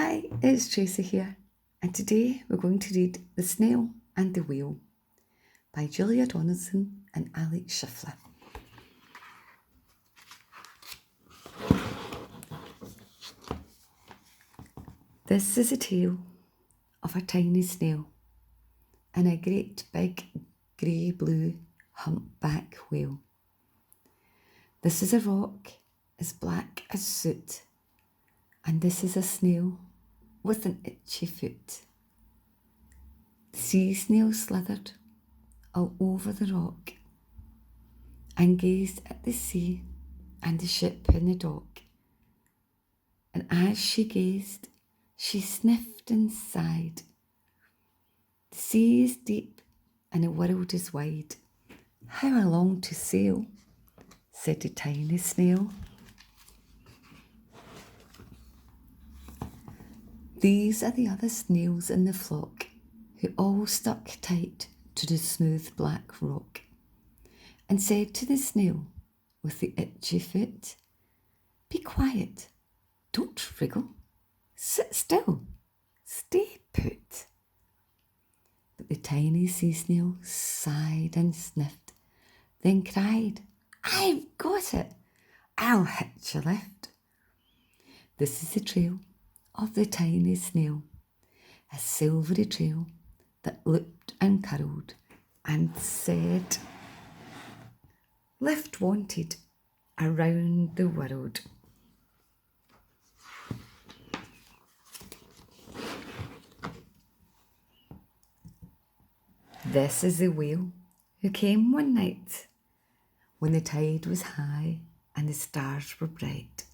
Hi, it's Tracy here, and today we're going to read The Snail and the Whale by Julia Donaldson and Alex Schiffler. This is a tale of a tiny snail and a great big grey-blue humpback whale. This is a rock as black as soot, and this is a snail with an itchy foot. The sea snail slithered all over the rock and gazed at the sea and the ship in the dock. And as she gazed, she sniffed and sighed. The sea is deep and the world is wide. How I long to sail, said the tiny snail. These are the other snails in the flock, who all stuck tight to the smooth black rock, and said to the snail with the itchy foot, "Be quiet, don't wriggle, sit still, stay put." But the tiny sea snail sighed and sniffed, then cried, "I've got it, I'll hitch a lift." This is the trail of the tiny snail, a silvery trail that looped and curled and said, "Lift wanted around the world." This is the whale who came one night when the tide was high and the stars were bright.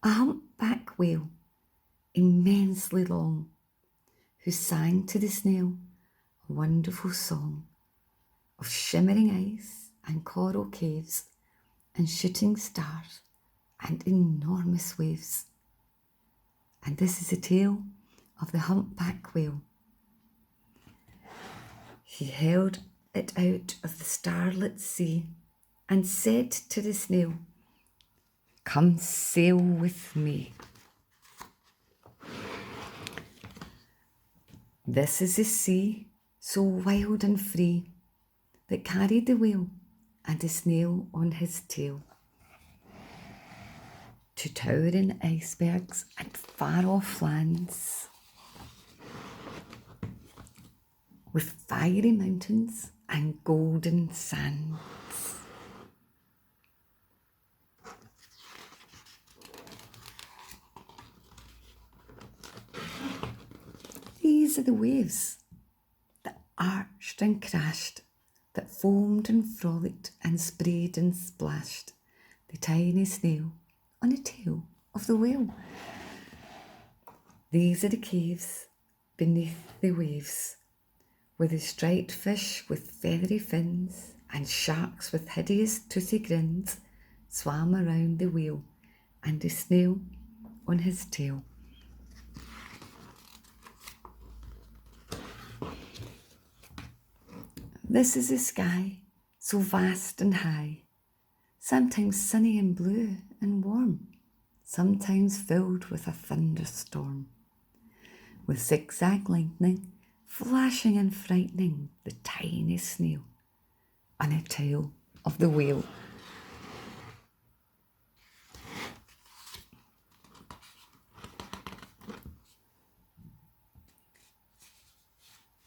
A humpback whale, immensely long, who sang to the snail a wonderful song of shimmering ice and coral caves and shooting stars and enormous waves. And this is the tale of the humpback whale. He held it out of the starlit sea and said to the snail, "Come sail with me." This is the sea, so wild and free, that carried the whale and the snail on his tail to towering icebergs and far-off lands, with fiery mountains and golden sands. These are the waves that arched and crashed, that foamed and frolicked and sprayed and splashed the tiny snail on the tail of the whale. These are the caves beneath the waves, where the striped fish with feathery fins and sharks with hideous toothy grins swam around the whale and the snail on his tail. This is the sky, so vast and high, sometimes sunny and blue and warm, sometimes filled with a thunderstorm, with zigzag lightning flashing and frightening the tiny snail on the tail of the whale.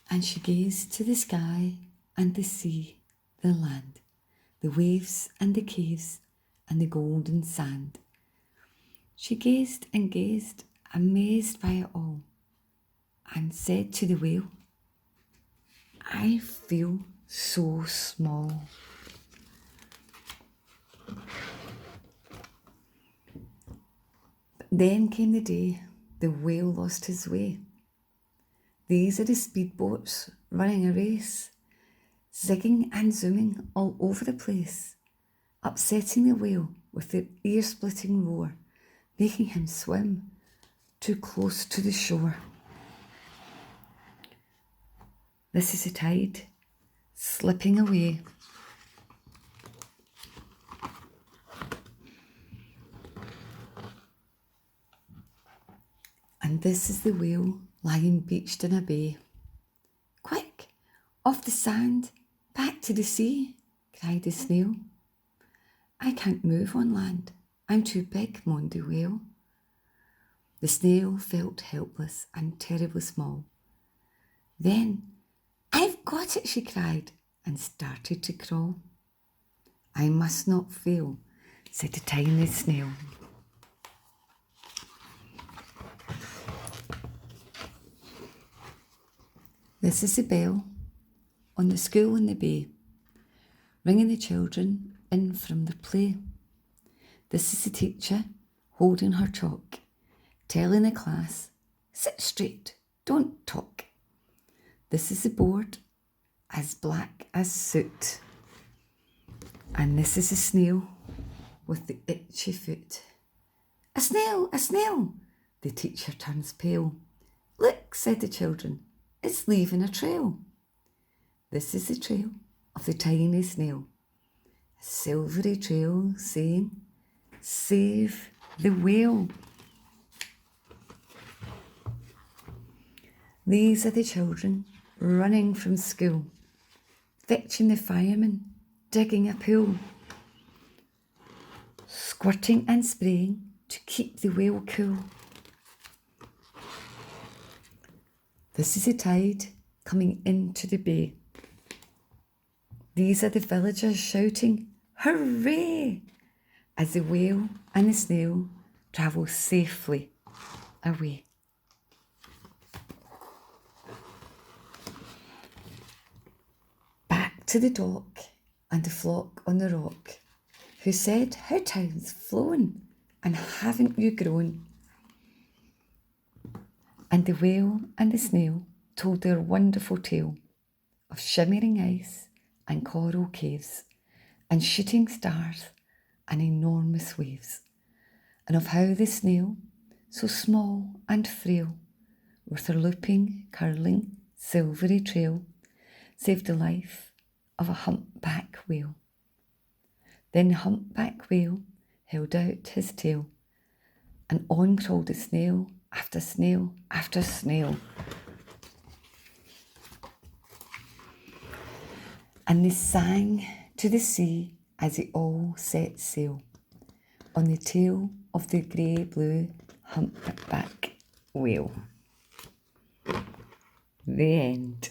And she gazed to the sky and the sea, the land, the waves and the caves and the golden sand. She gazed and gazed, amazed by it all, and said to the whale, "I feel so small." But then came the day the whale lost his way. These are the speedboats running a race, zigging and zooming all over the place, upsetting the whale with their ear-splitting roar, making him swim too close to the shore. This is the tide slipping away. And this is the whale lying beached in a bay. Quick, off the sand, back to the sea, cried the snail. I can't move on land, I'm too big, moaned the whale. The snail felt helpless and terribly small. Then, I've got it, she cried, and started to crawl. I must not fail, said the tiny snail. This is the bell on the school in the bay, ringing the children in from their play. This is the teacher holding her chalk, telling the class, sit straight, don't talk. This is the board, as black as soot. And this is a snail with the itchy foot. A snail, the teacher turns pale. Look, said the children, it's leaving a trail. This is the trail of the tiny snail. A silvery trail saying, save the whale. These are the children running from school, fetching the fireman, digging a pool, squirting and spraying to keep the whale cool. This is the tide coming into the bay. These are the villagers shouting, hooray, as the whale and the snail travel safely away. Back to the dock and the flock on the rock, who said, how time's flown, and haven't you grown? And the whale and the snail told their wonderful tale of shimmering ice and coral caves and shooting stars and enormous waves, and of how the snail, so small and frail, with her looping, curling, silvery trail, saved the life of a humpback whale. Then the humpback whale held out his tail, and on crawled the snail after snail after snail. And they sang to the sea as they all set sail on the tail of the grey-blue humpback whale. The end.